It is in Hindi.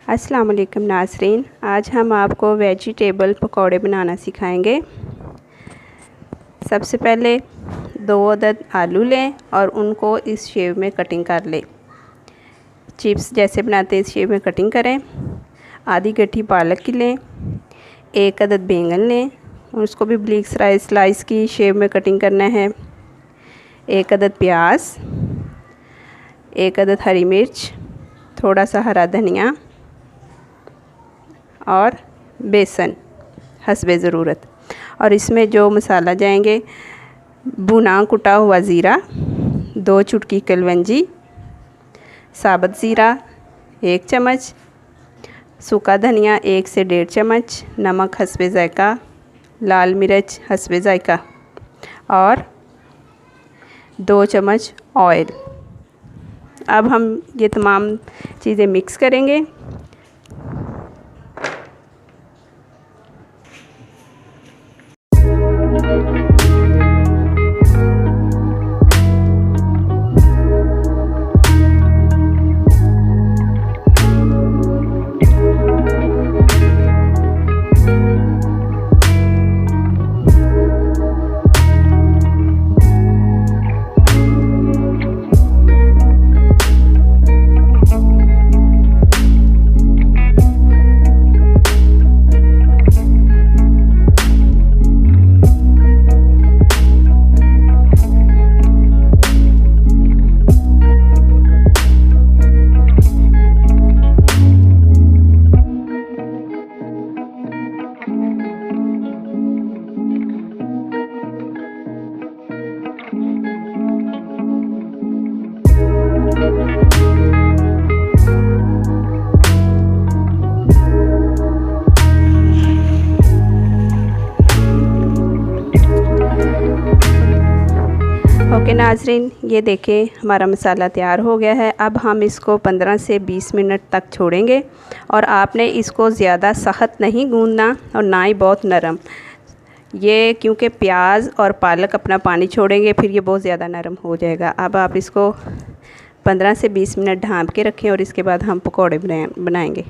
अस्सलाम वालेकुम नाज़रीन, आज हम आपको वेजिटेबल पकौड़े बनाना सिखाएंगे। सबसे पहले 2 अदद आलू लें और उनको इस शेप में कटिंग कर लें। चिप्स जैसे बनाते हैं इस शेप में कटिंग करें। आधी गट्ठी पालक की लें। 1 अदद बैंगन लें और उसको भी ब्लिक स्लाइस की शेप में कटिंग करना है। 1 अदद प्याज, 1 अदद हरी मिर्च, थोड़ा सा हरा धनिया और बेसन हस्बे ज़रूरत। और इसमें जो मसाला जाएंगे, भुना कुटा हुआ ज़ीरा, 2 चुटकी कलवंजी, साबुत ज़ीरा 1 चम्मच, सूखा धनिया 1 से 1.5 चम्मच, नमक हस्बे ज़ायका, लाल मिर्च हस्बे ज़ायका और 2 चम्मच ऑयल। अब हम ये तमाम चीज़ें मिक्स करेंगे। ओके नाज़रीन, ये देखें हमारा मसाला तैयार हो गया है। अब हम इसको 15 से 20 मिनट तक छोड़ेंगे और आपने इसको ज़्यादा सख्त नहीं गूंदना और ना ही बहुत नरम। ये क्योंकि प्याज और पालक अपना पानी छोड़ेंगे, फिर ये बहुत ज़्यादा नरम हो जाएगा। अब आप इसको 15 से 20 मिनट ढाँप के रखें और इसके बाद हम पकौड़े बनाएंगे।